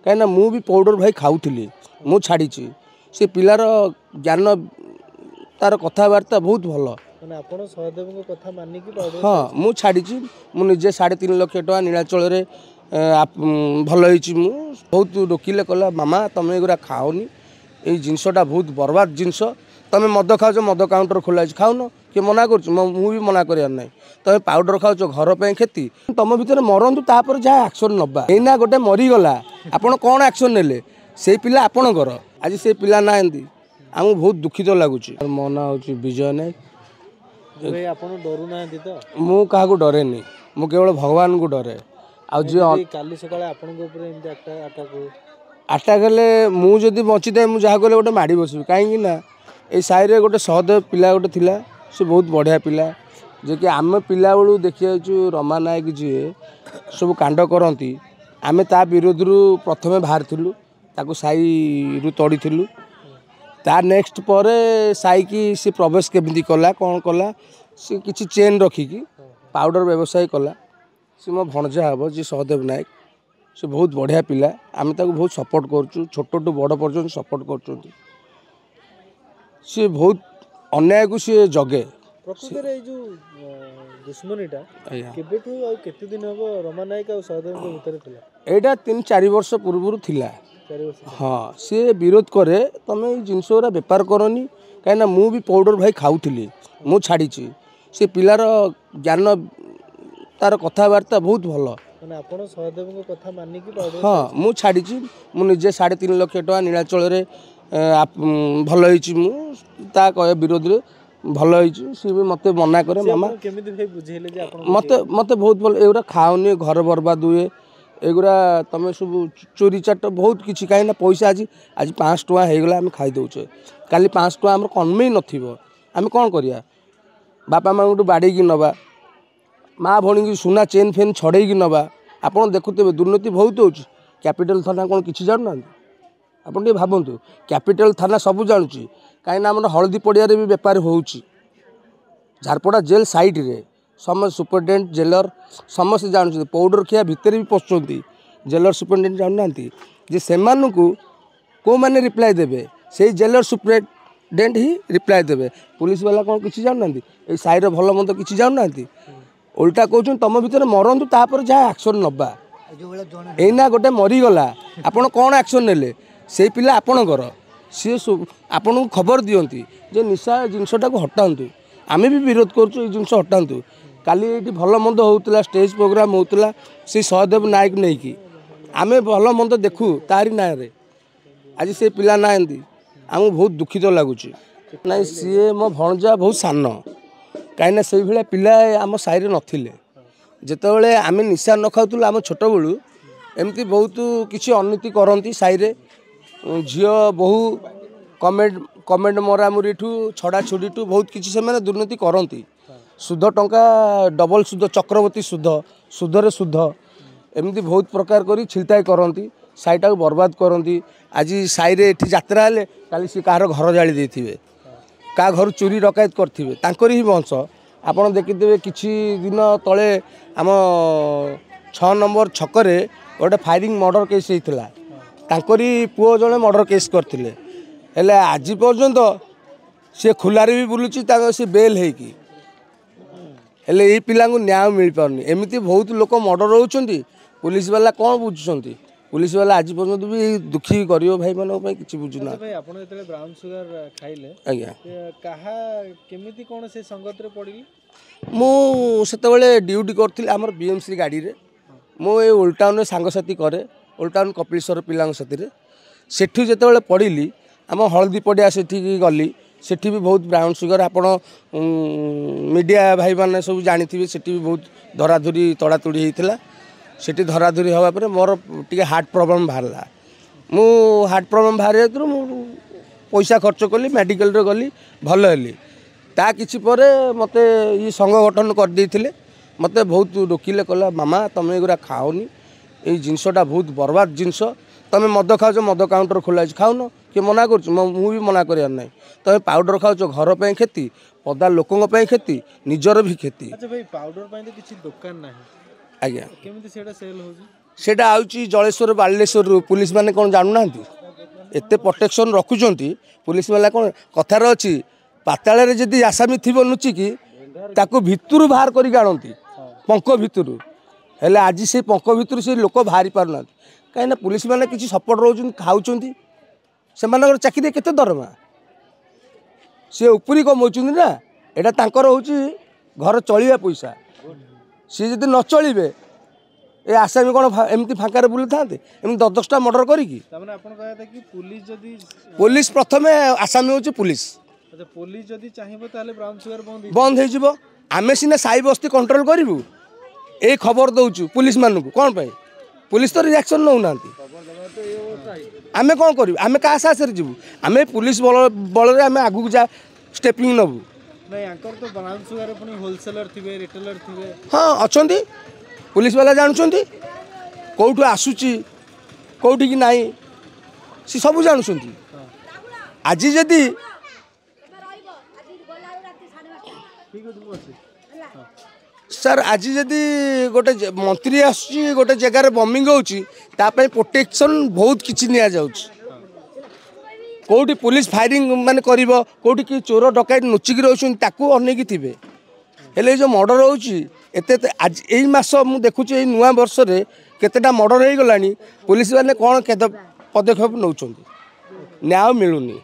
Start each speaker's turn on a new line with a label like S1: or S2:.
S1: कहीं मु भी पाउडर भाई खाऊली मु छाड़ी से पिलार ज्ञान तार कथबार्ता बहुत भल हाँ मु छाड़ी मुझे 3.5 लाख टका नीलाचल भल हो बहुत रोकिले कहला मामा तुम एगुरा खाओनी ये जिनसटा बहुत बर्बाद जिनस तुम मद खाओ मद काउंटर खोला खाऊन किए मना कर भी मना करार ना तुम पाउडर खाओ घर पर क्षति तुम भितर मरतु तापर जहाँ एक्शन नवा एना गोटे मरीगला आपड़ कौन एक्शन ने से पिला आपणकर आज से पिला ना आमको बहुत दुखित लगुच मो ना हूँ विजय नायक मु क्या डरे मु केवल भगवान को डरे आटाक हेल्ले मुझे बची था मुझे जहाँ कहले गोटे माड़ी बसबी कहीं ये साइड गोटे सहदेव पिला गोटे थिला से बहुत बढ़िया पिला जे कि आम पिला बेलू देखी रमा नायक जी सब कांड करती आम ता विरोध प्रथमे बाहर ताकू साई रु तड़ी ता नेक्स्ट पर साई की सी प्रवेश केमती कला कौन कला सी किसी चेन रखिकी पाउडर व्यवसाय कला सी मो भणजा हम जी सहदेव नायक से बहुत बढ़िया पिला आम ताको बहुत सपोर्ट करूँ छोट टू बड़ पर्यटन सपोर्ट कर सी बहुत अन्याय को सी जगे एटा 3-4 वर्ष पूर्व थिला हाँ सी विरोध करे तुम जिनस गुरा बेपार करनी कहीं मु भी पाउडर भाई खाऊली मु छाड़ी से पिलार ज्ञान तार कथबार्ता बहुत भल हाँ मु छाड़ी मुझे 3.5 लाख टका नीलाचल भल हो विरोध में भल हो सी भी मत मना करे मामा मत बहुत भल एगुरा खाओनी घर बर्बाद हुए एगुरा तुम सब चोरी चाट बहुत किसी कहीं पैसा आज 500 टका होगला आम खाईदे काली 500 टका आम कमे नम कौन करिया बापा माँ बाड़ी की नवा माँ भौणी की सुना चेन फेन छड़े की नवा आप देखुते दुर्नीति बहुत हो कैपिटल थाना कौन किसी जानना आप भावतु कैपिटल थाना सब जानूँ कहीं आम हलदी पड़िया भी बेपार हो झारपड़ा जेल साइड रे समस्त सुपरिटेडेंट जेलर समस्त जानते पाउडर खिया भितर भी पशुंट जेलर सुपरिटेडेंट जानना जे से कौ मैंने रिप्लाई देवे से जेलर सुपरिटेडेंट ही रिप्लाई देवे पुलिस वाला कौन किसी जानना ये साइड भल मंद किसी जानना उल्टा कहते तुम भर मरतु तापर जहाँ एक्शन नवा एना गोटे मरीगला आपड़ कौन एक्शन ने से पिला आपणकर सी आपन को खबर दियंती जे निशा जिनसटा को हटातु आम भी विरोध करुँ ये जिनस हटातु काली ये भल मंद होता स्टेज प्रोग्राम होता से सहदेव नायक नहीं कि आम भल मंद देखू तारी ना आज से पिला ना आमको बहुत दुखित लगुच ना सी मो भणजा बहुत सान कहीं से भाया पिला आम साइड नथिले जितेबाला आम निशा न खाऊल आम छोट बेलू एमती बहुत किसी अनति करती साइरे झील बहु कमेंट मरामुरी ठू छड़ा छुड़ी ठू बहुत किसी से दुर्नीति करती सुध टंका डबल सुध चक्रवर्ती सुधरे सुध एमती बहुत प्रकार कर छिलताई करती साईटा को बर्बाद करती आज साईरे यात्रा हेले काली सी कहार घर जाली देथिबे का घर चोरी डकायत करथिबे तांकर ही वंश आपन देखिदेवे किछि दिन तले आम 6 नंबर छकरे गोटे फायरिंग मर्डर केस होता तांकरी पुओ जड़े मर्डर केस करथिले हेले आज पर्यंत सी खुलारे भी बुलूची सी बेल होगी हेले ये पिला न्याय मिल पारनी एमती बहुत लोक मर्डर होती पुलिस वाला कौन बुझुंट पुलिस वाला आज पर्यंत भी दुखी कर भाई मान कि बुझुना
S2: ब्राउन सुगर खाइले
S1: आज्ञा मुझे ड्यूटी करी आम बीएमसी गाड़ी रे मुझे ओल्ड टाउन सांगसाथी करे ओल्ड टाउन कपिलेश्वर पिला सेठी जिते पढ़ी आम हलदी पड़िया से गली सेठी भी बहुत ब्राउन सुगर आपण मीडिया भाई मैंने सब जानी सेठी भी बहुत धराधुरी तड़ातुड़ी होता सेठी धराधुरी हवा पर मोर टे हार्ट प्रॉब्लम बाहरला मु हार्ट प्रॉब्लम बाहर पैसा खर्च कली मेडिकल रे गली भल हेली ता किछि परे मते ये संघ गठन कर देथिले मते बहुत रोकिले कहला मामा तुम एगुरा खाओनी ये जिनसटा बहुत बर्बाद जिनस तुम मद खाओ मद काउंटर खोला खाऊन किए मना कर भी मना करार ना तुम पाउडर खाओ घर पर क्षति पदा लोकों क्षति निजर भी क्षति
S2: अच्छा भाई पाउडर तो किसी दुकान ना
S1: आज्ञा
S2: केमिति सेटा सेल हो
S1: सेटा आउची जलेश्वर बालेश्वर पुलिस माने कौन जानूना एत प्रोटेक्शन रखुंट पुलिस वाला कौन कथार अच्छी पाताल जदि आसामी थी लुचिकी ताकू भितर बाहर कर आणती पंख भितर हेले आज से पंख भितर से लोक बाहरी पारना कहीं पुलिस मैंने किसी सपोर्ट रोच खाऊँ से चाकरी केते दरमा सी उपरी कमाऊँ ना यहाँ तांकर हूँ घर चलिया पैसा सी जब न चलिए ए आसामी कौन एमती फाँकार बुली था एम 10-10टा मर्डर करी पुलिस प्रथम आसामी हूँ पुलिस बंद हो आमे सीना साई बस्ती कंट्रोल करूँ ये खबर दौचु पुलिस मानू कौन पाई पुलिस तो रिएक्शन नौ ना आमे कौन करूँ आमे क्या साहस जीवु आमे पुलिस बल बल आमे आगू जा स्टेपिंग नबू हाँ अच्छा पुलिस वाला जानते कौटू आसूची कौटी की नाई सी सब जानते आज जदि सर आज जदि गोटे मंत्री आसुची गोटे जगार बमिंग होची तापई प्रोटेक्शन बहुत किछि निया जाउची कौटी पुलिस फायरिंग माने करिवो कौटी कि चोर डकायत नुचिकी रहउछन ताकू अनेकी थिबे हेले जो मर्डर होची एते आज एई मास मु देखुची एई नुआ वर्ष रे केतेटा मर्डर हे गलानी पुलिस वाले कोन केते पदक्षेप नउछन न्याय मिलुनी।